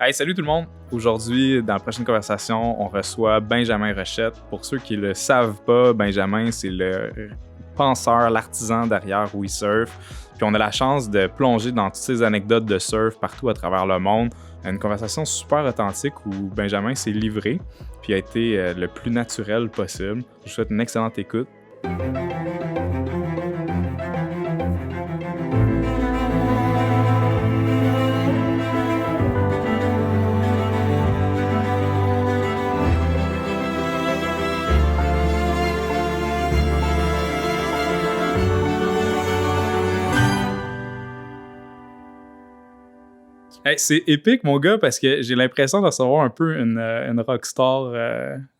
Hey, salut tout le monde! Aujourd'hui, dans la prochaine conversation, on reçoit Benjamin Rochette. Pour ceux qui le savent pas, Benjamin, c'est le penseur, l'artisan derrière WeSurf. Puis on a la chance de plonger dans toutes ces anecdotes de surf partout à travers le monde. Une conversation super authentique où Benjamin s'est livré puis a été le plus naturel possible. Je vous souhaite une excellente écoute. Hey, c'est épique, mon gars, parce que j'ai l'impression de recevoir un peu une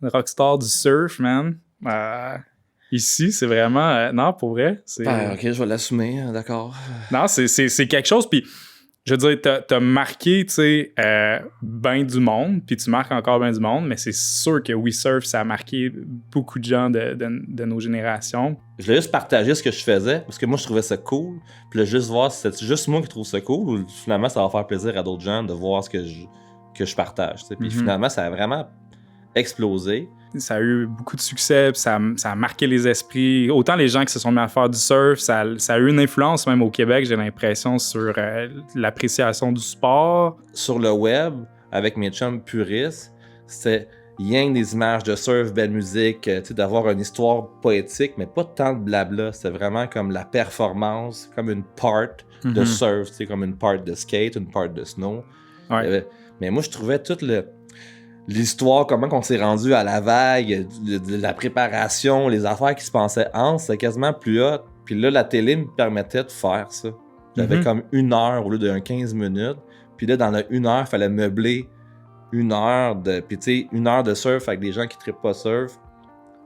rockstar du surf, man. Ici, c'est vraiment... non, pour vrai, c'est... Ok, je vais l'assumer, d'accord. Non, c'est quelque chose, puis je veux dire, t'as marqué, tu sais, ben du monde, puis tu marques encore ben du monde, mais c'est sûr que WeSurf, ça a marqué beaucoup de gens de nos générations. Je voulais juste partager ce que je faisais, parce que moi, je trouvais ça cool. Puis là, juste voir si c'est juste moi qui trouve ça cool, ou finalement, ça va faire plaisir à d'autres gens de voir ce que je partage. T'sais. Puis finalement, ça a vraiment explosé. Ça a eu beaucoup de succès, puis ça a marqué les esprits. Autant les gens qui se sont mis à faire du surf, ça a eu une influence même au Québec, j'ai l'impression, sur l'appréciation du sport. Sur le web, avec mes chums puristes, c'était rien que des images de surf, belle musique, d'avoir une histoire poétique, mais pas tant de blabla. C'était vraiment comme la performance, comme une part de surf, comme une part de skate, une part de snow. Ouais. Mais moi, je trouvais toute l'histoire, comment on s'est rendu à la vague, de la préparation, les affaires qui se passaient entre, c'était quasiment plus hot. Puis là, la télé me permettait de faire ça. J'avais comme 1 heure au lieu d'un 15 minutes. Puis là, dans la 1 heure, il fallait meubler 1 heure de... Puis tu sais, 1 heure de surf avec des gens qui trippent pas surf,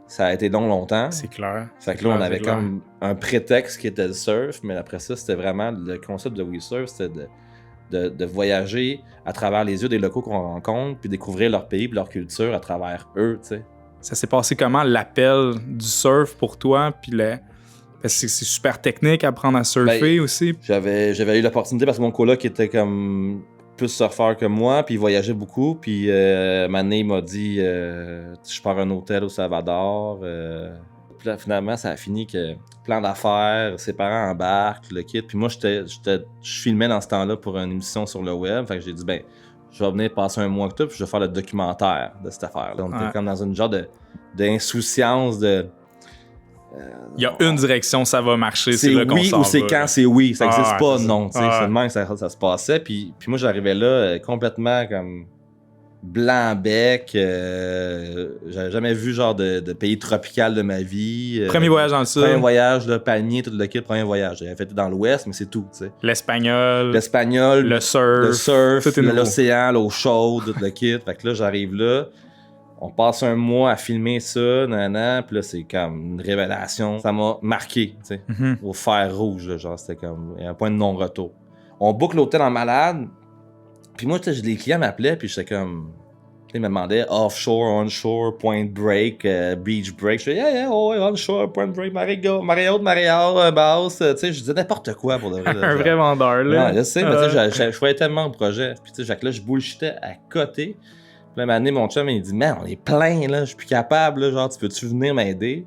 ça a été longtemps. C'est clair. Fait que là, on avait comme un prétexte qui était le surf, mais après ça, c'était vraiment... Le concept de WeSurf, c'était de voyager à travers les yeux des locaux qu'on rencontre, puis découvrir leur pays et leur culture à travers eux, tu sais. Ça s'est passé comment, l'appel du surf pour toi? Puis parce que c'est super technique apprendre à surfer aussi. J'avais eu l'opportunité parce que mon coloc était comme plus surfeur que moi, puis il voyageait beaucoup, puis Mané il m'a dit je pars à un hôtel au Salvador. Puis là, finalement, ça a fini que plan d'affaires, ses parents embarquent, le kit. Puis moi, je filmais dans ce temps-là pour une émission sur le web. Fait que j'ai dit, je vais venir passer un mois avec toi, puis je vais faire le documentaire de cette affaire-là. On était comme dans une genre d'insouciance de... Il y a une direction, ça va marcher. C'est là oui ou c'est quand c'est oui. Ça n'existe pas, non. C'est le même que ça se passait. Puis moi, j'arrivais là complètement comme... blanc-bec, j'avais jamais vu genre de pays tropical de ma vie. Premier voyage dans le sud. Premier voyage, le palmier, tout le kit, premier voyage. J'avais fait dans l'ouest, mais c'est tout, tu sais. L'espagnol, le surf, l'océan, l'eau chaude, tout le kit. Fait que là, j'arrive là, on passe un mois à filmer ça, nanana, puis là, c'est comme une révélation. Ça m'a marqué, tu sais, au fer rouge, là, genre, c'était comme un point de non-retour. On boucle l'hôtel en malade. Puis moi, les clients m'appelaient, puis j'étais comme... Ils me demandaient offshore, onshore, point break, beach break. Je disais, yeah, onshore, point break, marée haute, marée basse. Tu sais, je disais n'importe quoi pour de vrai. Un vrai vendeur, là. Ouais, je sais, mais tu sais, je voyais tellement de projets. Puis tu sais, là, je bullshitais à côté. Puis là, un mon chum, il dit, man, on est plein, là, je suis plus capable, là, genre, tu peux-tu venir m'aider?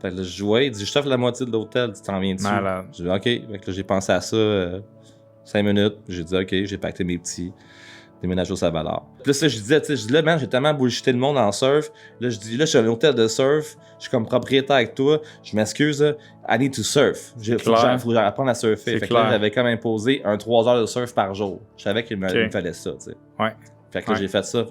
Fait que là, je jouais, il dit, je t'offre la moitié de l'hôtel, tu t'en viens dessus. Malade. Je dis, OK. Fait que là, j'ai pensé à ça 5 minutes. J'ai dit, OK, j'ai pacté mes petits. Déménage au Salvador. Puis là, je disais, là, man, j'ai tellement bullshité le monde en surf. Là, je dis, là, je suis à un hôtel de surf. Je suis comme propriétaire avec toi. Je m'excuse, I need to surf. Faut que j'apprenne à surfer. Fait que là, j'avais comme imposé 3 heures de surf par jour. Je savais qu'il me fallait ça, tu sais. Ouais. Fait que là, j'ai fait ça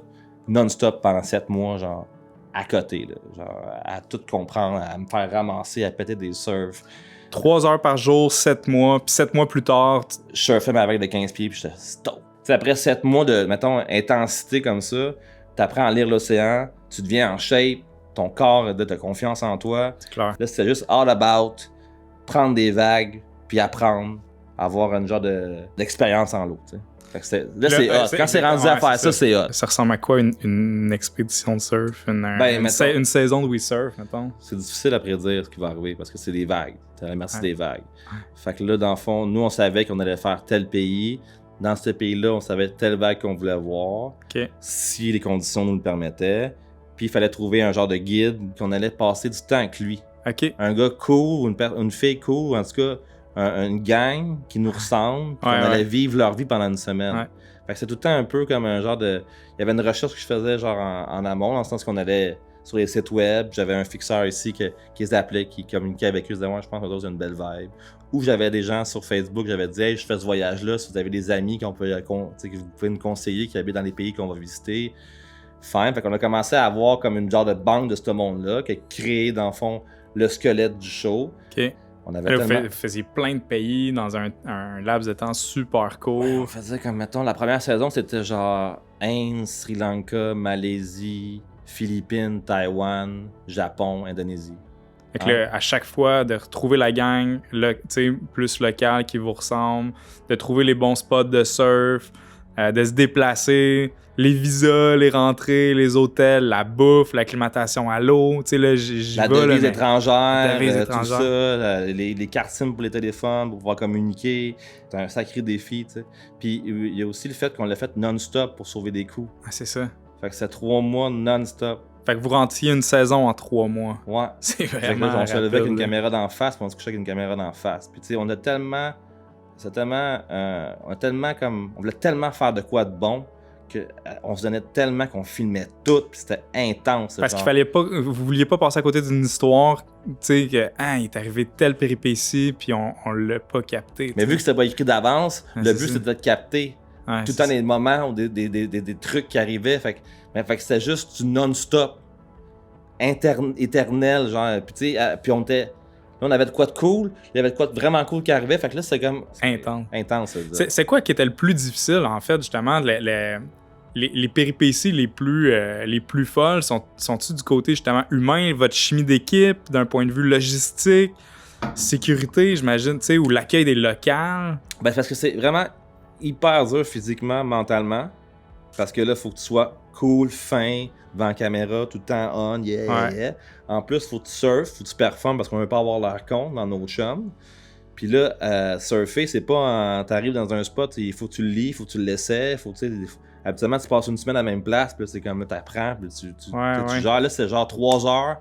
non-stop pendant 7 mois, genre, à côté, là. Genre, à tout comprendre, à me faire ramasser, à péter des surfs. 3 heures par jour, 7 mois. Puis 7 mois plus tard... Je surfais ma vague de 15 pieds, puis j'étais stop. T'sais, après 7 mois de, mettons, intensité comme ça, t'apprends à lire l'océan, tu deviens en shape, ton corps a confiance en toi. C'est clair. Là, c'était juste all about prendre des vagues, puis apprendre, avoir une genre d'expérience en l'eau, tu sais. Fait que là, c'est hot. Quand c'est rendu à faire ça, c'est hot. Ça ressemble à quoi une expédition de surf? Une saison de WeSurf, mettons? C'est difficile à prédire ce qui va arriver parce que c'est des vagues. T'as la merci des vagues. Fait que là, dans le fond, nous, on savait qu'on allait faire tel pays. Dans ce pays-là, on savait telle vague qu'on voulait voir, si les conditions nous le permettaient. Puis il fallait trouver un genre de guide qu'on allait passer du temps avec lui. Un gars cool, une fille cool, en tout cas, une gang qui nous ressemble, puis on allait vivre leur vie pendant une semaine. Fait que c'est tout le temps un peu comme un genre de... Il y avait une recherche que je faisais genre en amont, dans le sens qu'on allait sur les sites web, j'avais un fixeur ici qui les appelait, qui communiquait avec eux, je disais « Ouais, je pense que d'autres, il y a une belle vibe ». Ou j'avais des gens sur Facebook, j'avais dit « Hey, je fais ce voyage-là, si vous avez des amis que vous pouvez nous conseiller, qui habitent dans les pays qu'on va visiter. » Fine. Fait qu'on a commencé à avoir comme une genre de banque de ce monde-là, qui a créé, dans le fond, le squelette du show. On avait vous faisiez plein de pays dans un laps de temps super court. On faisait comme, mettons, la première saison, c'était genre Inde, Sri Lanka, Malaisie, Philippines, Taïwan, Japon, Indonésie. Fait que là, à chaque fois, de retrouver la gang plus locale qui vous ressemble, de trouver les bons spots de surf, de se déplacer, les visas, les rentrées, les hôtels, la bouffe, l'acclimatation à l'eau, tu sais, là, la devise étrangère, tout ça, les cartes SIM pour les téléphones, pour pouvoir communiquer. C'est un sacré défi, tu sais. Puis il y a aussi le fait qu'on l'a fait non-stop pour sauver des coûts. Ah, c'est ça. Fait que c'est 3 mois non-stop. Fait que vous rentiez une saison en 3 mois. Ouais. C'est vraiment on se levait avec une caméra d'en face, puis on se couchait avec une caméra d'en face. Puis tu sais, on voulait tellement faire de quoi de bon qu'on se donnait tellement qu'on filmait tout, puis c'était intense. Parce qu'il fallait pas, vous vouliez pas passer à côté d'une histoire, tu sais, que il est arrivé telle péripétie, puis on l'a pas capté. Mais vu que c'était pas écrit d'avance, le but c'était de capter tout le temps des moments ou des trucs qui arrivaient. Fait que c'était juste du non-stop, éternel, genre. Puis tu sais, puis on avait de quoi de cool, il y avait de quoi de vraiment cool qui arrivait, fait que là, c'était comme... Intense. C'est quoi qui était le plus difficile, en fait, justement, les péripéties les plus folles, sont-tu du côté, justement, humain, votre chimie d'équipe, d'un point de vue logistique, sécurité, j'imagine, tu sais, ou l'accueil des locales? Ben, parce que c'est vraiment hyper dur physiquement, mentalement, parce que là, il faut que tu sois cool, fin, devant la caméra, tout le temps on, yeah. En plus, faut que tu surfes, faut que tu performes parce qu'on veut pas avoir l'air con dans nos chums. Puis là, surfer, c'est pas t'arrives dans un spot, il faut que tu le lis, il faut que tu l'essaies, habituellement, tu passes une semaine à la même place, puis là, c'est comme, t'apprends, puis tu gères, là, c'est genre 3 heures,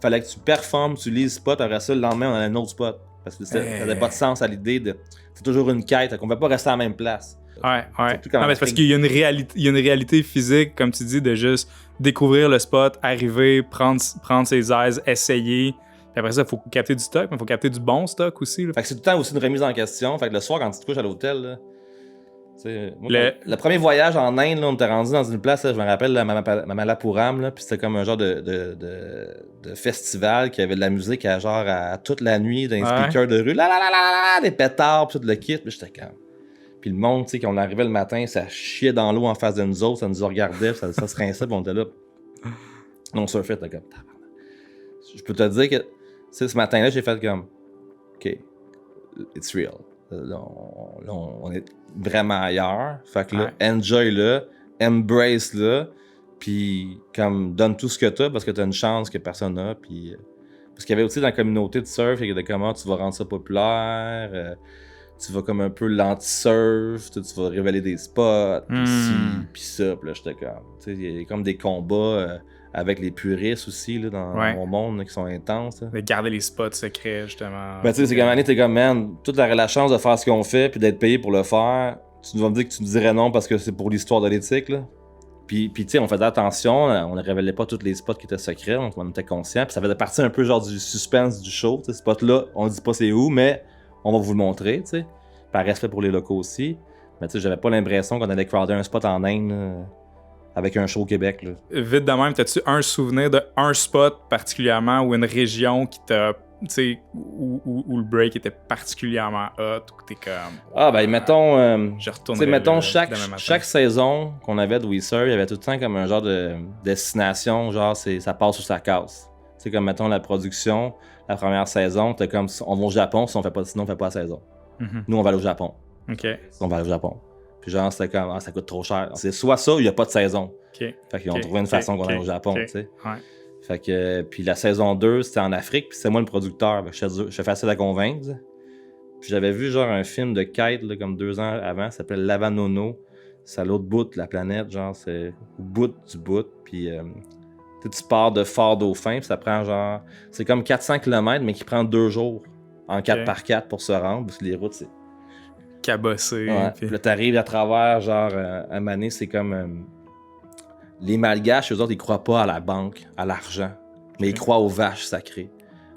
fallait que tu performes, tu lis le spot, après ça, le lendemain, on a un autre spot. Parce que ça n'avait pas de sens à l'idée de... C'est toujours une quête, on ne peut pas rester à la même place. Ouais. Non, mais c'est parce qu'il y a une réalité physique, comme tu dis, de juste découvrir le spot, arriver, prendre ses aises, essayer. Puis après ça, il faut capter du stock, mais il faut capter du bon stock aussi. Là. Fait que c'est tout le temps aussi une remise en question. Fait que le soir, quand tu te couches à l'hôtel, là, le premier voyage en Inde, là, on était rendu dans une place, là, je me rappelle, Mamallapuram, puis c'était comme un genre de festival qui avait de la musique à toute la nuit, dans les speakers de rue, des pétards, puis tout le kit, puis j'étais comme... Puis le monde, tu sais, quand on arrivait le matin, ça chiait dans l'eau en face de nous autres, ça nous regardait, ça se rinçait, puis on était là. On surfait, t'es comme... Je peux te dire que, tu sais, ce matin-là, j'ai fait comme... OK, it's real. Là, on est vraiment ailleurs. Fait que là, enjoy-le, embrace-le, puis comme donne tout ce que t'as parce que t'as une chance que personne n'a. Puis parce qu'il y avait aussi dans la communauté de surf, il y a de comment tu vas rendre ça populaire, tu vas comme un peu l'anti-surf, tu vas révéler des spots, puis ci, puis ça. Puis là, j'étais comme, tu sais, il y a comme des combats avec les puristes aussi là, dans mon monde là, qui sont intenses. Là. De garder les spots secrets, justement. Ben, tu sais, c'est comme, t'es comme, man, toute la chance de faire ce qu'on fait puis d'être payé pour le faire, tu vas me dire que tu me dirais non parce que c'est pour l'histoire de l'éthique, là. Puis tu sais, on faisait attention, on ne révélait pas tous les spots qui étaient secrets, donc on était conscients. Puis ça faisait partie un peu genre du suspense du show. Ces spots-là, on dit pas c'est où, mais on va vous le montrer, tu sais. Par respect pour les locaux aussi. Mais tu sais, j'avais pas l'impression qu'on allait crowder un spot en Inde, là, avec un show au Québec. Là. Vite de même, t'as-tu un souvenir d'un spot particulièrement ou une région qui t'a, tu sais, où le break était particulièrement hot, ou que t'es comme... Ah, ben, mettons... je retournerai mettons, chaque saison qu'on avait de We Surf, il y avait tout le temps comme un genre de destination, genre, ça passe ou ça casse. Tu sais, comme, mettons, la production, la première saison, t'es comme, on va au Japon, sinon on fait pas la saison. Mm-hmm. Nous, on va aller au Japon. OK. On va aller au Japon. Puis genre, c'était comme, ça coûte trop cher. C'est soit ça ou il n'y a pas de saison. Okay. Fait qu'ils ont trouvé une façon qu'on aille au Japon, tu sais. Ouais. Fait que, puis la saison 2, c'était en Afrique, puis c'est moi le producteur. Fait que j'étais facile à convaincre. Puis j'avais vu genre un film de quête, là, comme 2 ans avant, ça s'appelle Lavanono. C'est à l'autre bout de la planète, genre, c'est au bout du bout. Puis tu pars de Fort-Dauphin, puis ça prend genre... C'est comme 400 km, mais qui prend 2 jours en 4x4 pour se rendre, parce que les routes, c'est... cabossé. Ouais. Puis là, t'arrives à travers, genre, à Mané, c'est comme... les Malgaches, eux autres, ils croient pas à la banque, à l'argent, mais ils croient aux vaches sacrées.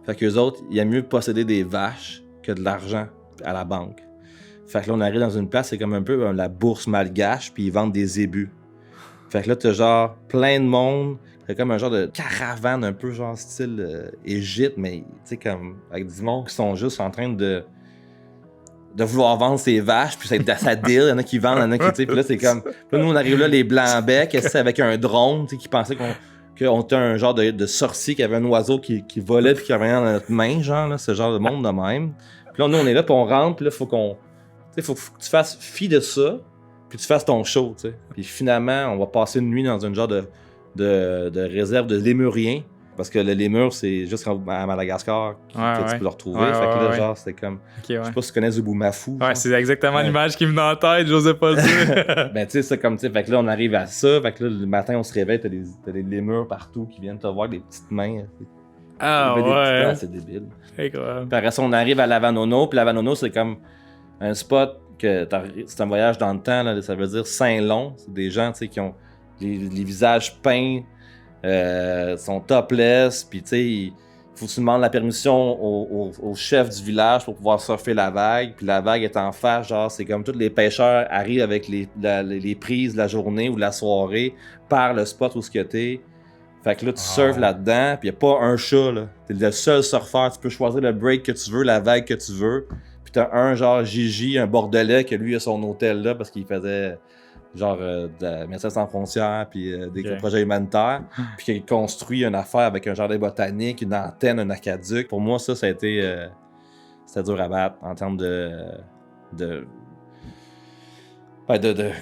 Fait qu'eux autres, il y a mieux posséder des vaches que de l'argent à la banque. Fait que là, on arrive dans une place, c'est comme un peu la bourse malgache, puis ils vendent des zébus. Fait que là, t'as genre plein de monde, c'est comme un genre de caravane un peu genre style Égypte, mais tu sais, comme avec du monde qui sont juste en train de vouloir vendre ses vaches, puis ça deal, il y en a qui vendent, il y en a qui, tu sais, puis là, c'est comme... Puis là, nous, on arrive là, les Blancs-Becs, avec un drone, tu sais, qui pensaient qu'on était un genre de sorcier, qui avait un oiseau qui volait puis qui revenait dans notre main, genre, là, ce genre de monde de même. Puis là, nous, on est là, puis on rentre, puis là, faut que tu fasses fi de ça, puis tu fasses ton show, tu sais. Puis finalement, on va passer une nuit dans une genre de réserve de lémuriens, parce que le lémur, c'est juste à Madagascar que tu peux le retrouver. Fait que là, genre, c'était comme... Je sais pas si tu connais Zubumafu. Ouais, c'est exactement l'image qui me vient en tête, j'osais pas le dire. Ben, tu sais, ça comme, tu sais, fait que là, on arrive à ça. Fait que là, le matin, on se réveille, t'as des lémurs partout qui viennent te voir avec des petites mains. Ah ouais. C'est débile. Incroyable. Puis après ça, on arrive à Lavanono. Puis Lavanono, c'est comme un spot que c'est un voyage dans le temps, là, ça veut dire Saint-Long. C'est des gens, tu sais, qui ont les visages peints, sont topless, puis tu sais, il faut que tu demandes la permission au chef du village pour pouvoir surfer la vague, puis la vague est en face, genre c'est comme tous les pêcheurs arrivent avec les prises de la journée ou de la soirée par le spot où ce que t'es. Fait que là, tu surfes là-dedans, puis y a pas un chat, là. T'es le seul surfeur, tu peux choisir le break que tu veux, la vague que tu veux, puis t'as un genre Gigi, un Bordelais, que lui a son hôtel là parce qu'il faisait... genre de Médecins sans frontières, puis des projets humanitaires, puis qui a construit une affaire avec un jardin botanique, une antenne, un aqueduc. Pour moi, ça a été... c'était dur à battre en termes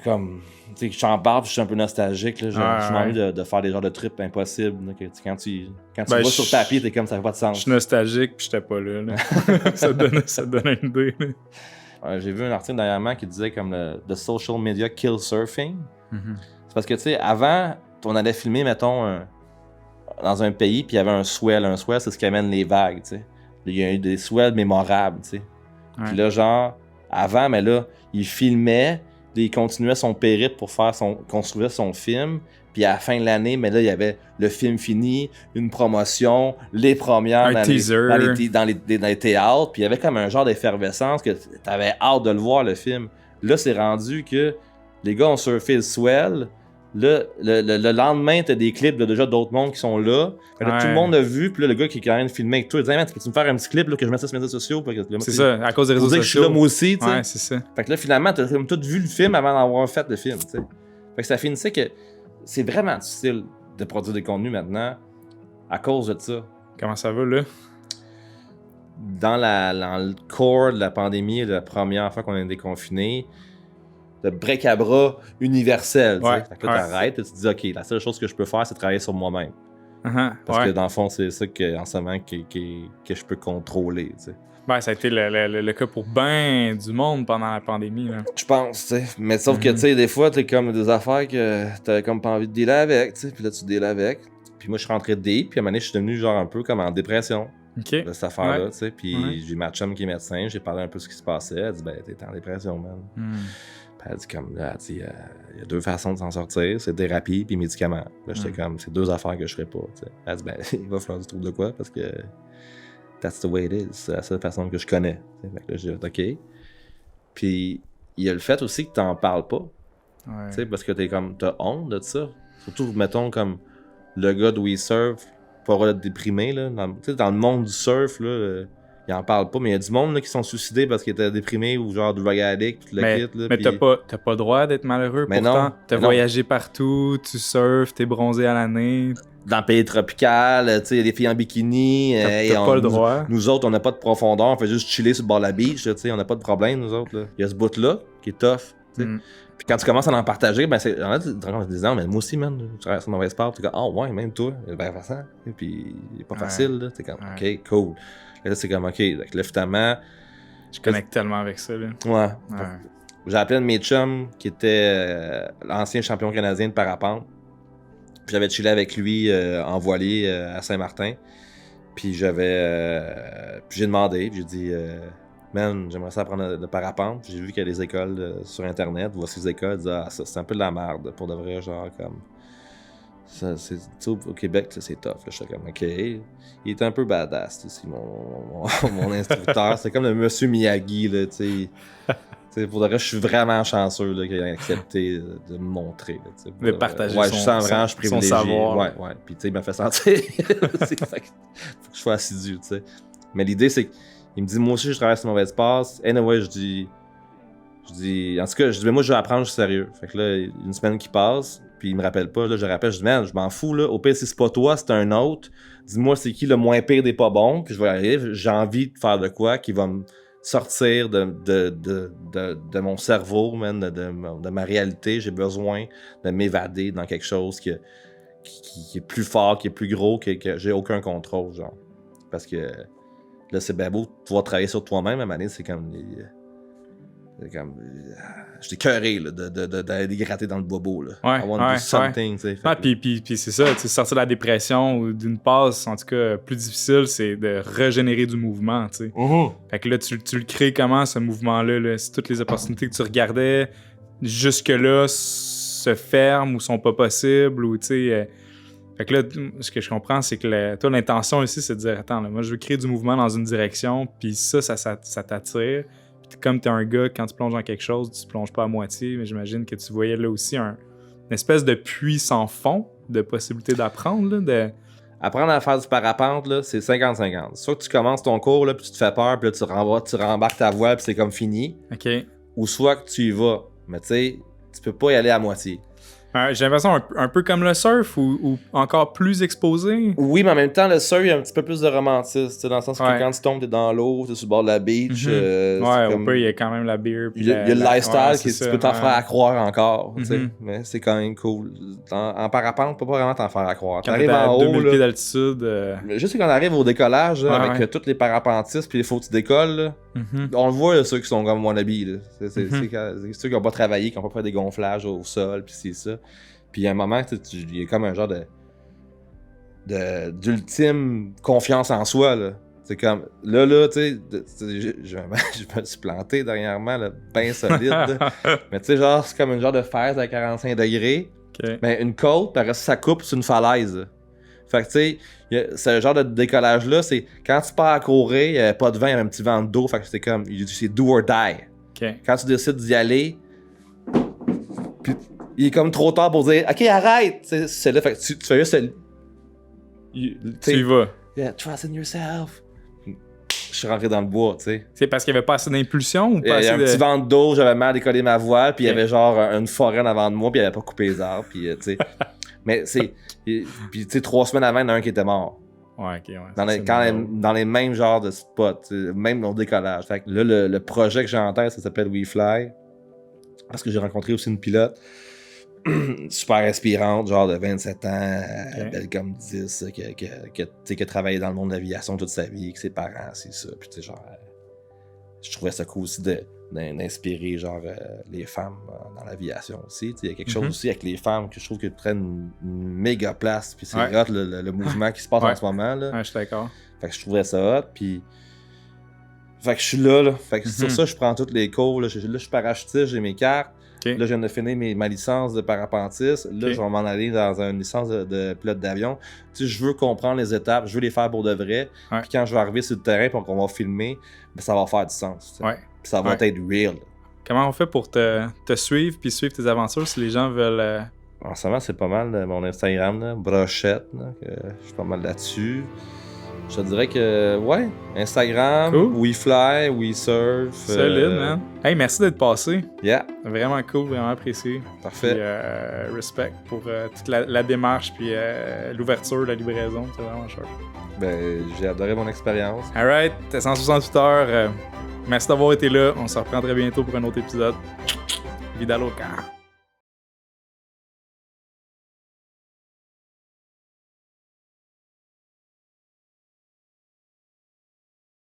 comme... Tu sais, je t'en parle, puis je suis un peu nostalgique, là. J'ai envie de faire des genres de trips impossibles, là, que, quand tu vas sur tapis, t'es comme, ça fait pas de sens. Je suis nostalgique, puis j'étais pas là. ça te donne une idée, là. J'ai vu un article dernièrement qui disait comme The social media kill surfing. C'est parce que, tu sais, avant, on allait filmer, mettons, dans un pays, puis il y avait un swell. Un swell, c'est ce qui amène les vagues, tu sais. Il y a eu des swells mémorables, tu sais. Puis là, genre, avant, mais là, il filmait, il continuait son périple pour construire son film. Puis à la fin de l'année, mais là, il y avait le film fini, une promotion, les premières dans les théâtres. Puis il y avait comme un genre d'effervescence que t'avais hâte de le voir, le film. Là, c'est rendu que les gars ont surfé le swell. Là, le lendemain, t'as des clips de déjà d'autres mondes qui sont là. Là, tout le monde a vu. Puis là, le gars qui est quand même filmé avec toi, il dit hey, man, peux-tu me faire un petit clip là, que je mette ça sur les médias sociaux? C'est ça, à cause des réseaux sociaux. Que je suis là, moi aussi, tu sais. Ouais, c'est ça. Fait que là, finalement, t'as comme tout vu le film avant d'avoir fait le film, tu sais. Fait que ça finissait que c'est vraiment difficile de produire des contenus maintenant à cause de ça. Comment ça va, là? Dans le core de la pandémie, de la première fois qu'on est déconfiné, le break-à-bras universel. Ouais, fait que là, t'arrêtes et tu te dis, OK, la seule chose que je peux faire, c'est travailler sur moi-même. Parce que dans le fond, c'est ça en ce moment que je peux contrôler. T'sais. Ben, ça a été le cas pour ben du monde pendant la pandémie. Là. Je pense, tu sais. Mais sauf que, tu sais, des fois, t'es comme des affaires que t'avais comme pas envie de dealer avec, tu sais. Puis là, tu deals avec. Puis moi, je suis rentré deep. Puis à un moment donné, je suis devenu genre un peu comme en dépression de cette affaire-là, tu sais. Puis j'ai ma chum qui est médecin. J'ai parlé un peu de ce qui se passait. Elle dit, ben, t'es en dépression, man. Puis elle dit, comme, là, il y a 2 façons de s'en sortir. C'est thérapie puis médicaments. Là, j'étais comme, c'est 2 affaires que je ferais pas, tu sais. Elle dit, ben, il va falloir du trouble de quoi parce que... That's the way it is. C'est la seule façon que je connais. Fait que là, j'ai dit, OK. Puis, il y a le fait aussi que t'en parles pas. Parce que t'as honte de ça. Surtout, mettons, comme le gars de We Surf, pas avoir d'être déprimé, là. Dans le monde du surf, là, il en parle pas, mais il y a du monde là, qui sont suicidés parce qu'ils étaient déprimés ou genre drug addict, tout le kit. Là, mais t'as pas le droit d'être malheureux. Mais pourtant, t'as voyagé partout, tu surfes, t'es bronzé à l'année. Dans le pays tropical, tu sais, il y a des filles en bikini. T'as pas le droit. Nous autres, on n'a pas de profondeur, on fait juste chiller sur le bord de la beach, tu sais, on n'a pas de problème, nous autres. Là. Il y a ce bout-là qui est tough, tu sais. Puis quand tu commences à en partager, ben c'est. En fait, tu te rends compte en te disant, mais moi aussi, man, tu traverses un mauvais sport, tu es comme, ouais, même toi, ben façon. Et puis, c'est pas facile, là. T'es comme, OK, cool. Et là, c'est comme, OK, là, finalement. Je connecte tellement avec ça, là. Ouais. Ouais. J'ai appelé un de mes chums qui était l'ancien champion canadien de parapente. Puis j'avais chillé avec lui en voilier à Saint-Martin. Puis j'ai demandé, j'ai dit man, j'aimerais ça apprendre le parapente. J'ai vu qu'il y a des écoles sur internet, voici les écoles, ça c'est un peu de la merde pour de vrai, genre comme ça, au Québec c'est tough. J'étais comme ok. Il était un peu badass aussi, mon instructeur. C'est comme le monsieur Miyagi, là, tu sais. Pour de vrai, je suis vraiment chanceux qu'il ait accepté de me montrer. Là, de partager je sens vraiment, je suis privilégié. Son savoir. Ouais. Puis tu sais, il m'a fait sentir. Faut que je sois assidu, tu sais. Mais l'idée, c'est qu'il me dit, moi aussi, je traverse une mauvaise passe. Anyway, je dis, en tout cas, je dis, mais moi, je vais apprendre, je suis sérieux. Fait que là, une semaine qui passe, puis il me rappelle pas. Là, je rappelle, je dis, man, je m'en fous, là. Au pire, si c'est pas toi, c'est un autre. Dis-moi, c'est qui le moins pire des pas bons, puis je vais arriver. J'ai envie de faire de quoi qui va me sortir de mon cerveau, man, de ma réalité. J'ai besoin de m'évader dans quelque chose qui est plus fort, qui est plus gros, que j'ai aucun contrôle, genre. Parce que là, c'est bien beau de pouvoir travailler sur toi-même, à un moment donné, c'est comme... J'étais écœuré d'aller gratter dans le bobo. Là. Ouais, I want to do something. Tu sais, puis c'est ça, sortir de la dépression ou d'une passe, en tout cas, plus difficile, c'est de régénérer du mouvement. Tu sais. Fait que là, tu le crées comment, ce mouvement-là? Là? Si toutes les opportunités que tu regardais jusque-là se ferment ou sont pas possibles, ou tu sais... Fait que là, ce que je comprends, c'est que toi, l'intention ici, c'est de dire, attends, là, moi, je veux créer du mouvement dans une direction, puis ça t'attire. Puis comme t'es un gars, quand tu plonges dans quelque chose, tu plonges pas à moitié, mais j'imagine que tu voyais là aussi une espèce de puits sans fond de possibilité d'apprendre, là, Apprendre à faire du parapente, là, c'est 50-50. Soit que tu commences ton cours, là, puis tu te fais peur, puis là, tu rembarques ta voile, puis c'est comme fini. OK. Ou soit que tu y vas, mais tu sais, tu peux pas y aller à moitié. J'ai l'impression un peu comme le surf ou encore plus exposé. Oui, mais en même temps, le surf, il y a un petit peu plus de romantisme, dans le sens que quand tu tombes, t'es dans l'eau, t'es sur le bord de la beach. Au peu, il y a quand même la beer. Il y a le lifestyle qui tu peux t'en faire à croire encore, mais c'est quand même cool. En parapente, tu peux pas vraiment t'en faire à croire. Quand t'arrives en haut, 2000 pieds d'altitude. Juste quand on arrive au décollage, avec tous les parapentistes, puis il faut que tu décolles, là, on le voit, là, ceux qui sont comme wannabe. C'est ceux qui n'ont pas travaillé, qui n'ont pas fait des gonflages au sol, puis c'est ça. Puis il y a un moment, il y a comme un genre d'ultime confiance en soi, là. C'est comme, là, tu sais, je me suis planté dernièrement, là, bien solide, là. Mais tu sais, genre, c'est comme une genre de falaise à 45 degrés. Okay. Mais une côte, par ça coupe sur une falaise, là. Fait que tu sais, ce genre de décollage-là, c'est quand tu pars à courir, il n'y avait pas de vent, il y avait un petit vent d'eau, fait que c'est comme, c'est do or die. Okay. Quand tu décides d'y aller, puis il est comme trop tard pour dire, OK, arrête! C'est là, fait que tu fais juste... Tu y vas. Yeah, trust in yourself. Je suis rentré dans le bois, tu sais. C'est parce qu'il n'y avait pas assez d'impulsion ou pas assez de... Il y a un petit vent d'eau, j'avais mal décollé ma voile, puis il y avait genre une forêt en avant de moi, puis il avait pas coupé les arbres, puis tu sais... Mais c'est... Puis tu sais, 3 semaines avant, il y en a un qui était mort. Ouais, ok, ouais. Dans les mêmes genres de spots, même au décollage. Fait que là, le projet que j'ai en tête, ça s'appelle WeFly. Parce que j'ai rencontré aussi une pilote super inspirante, genre de 27 ans, belle comme 10, qui a travaillé dans le monde de l'aviation toute sa vie, avec ses parents, c'est ça. Puis tu sais, genre, je trouvais ça cool aussi d'inspirer genre les femmes dans l'aviation aussi. Il y a quelque chose aussi avec les femmes que je trouve qu'ils prennent une méga place, puis c'est hot le mouvement qui se passe en ce moment. Là. Ouais, je suis d'accord. Fait que je trouvais ça hot, puis... Fait que je suis là. Fait que sur ça, je prends tous les cours. Là, je suis parachutiste, j'ai mes cartes. Okay. Là, je viens de finir ma licence de parapentiste. Là, je vais m'en aller dans une licence de pilote d'avion. Tu sais, je veux comprendre les étapes, je veux les faire pour de vrai. Ouais. Puis quand je vais arriver sur le terrain et qu'on va filmer, ben, ça va faire du sens. Ouais. Puis ça va être real. Comment on fait pour te suivre puis suivre tes aventures si les gens veulent... En ce moment, c'est pas mal mon Instagram, là, Brochette. Là, je suis pas mal là-dessus. Je te dirais que, ouais, Instagram, cool. WeFly, WeSurf. Solide, man. Hey, merci d'être passé. Yeah. Vraiment cool, vraiment apprécié. Parfait. Puis, respect pour toute la démarche, puis l'ouverture, la livraison. C'est vraiment chouette. Ben, j'ai adoré mon expérience. Alright, t'es 168 heures. Merci d'avoir été là. On se reprend très bientôt pour un autre épisode. Vida loca.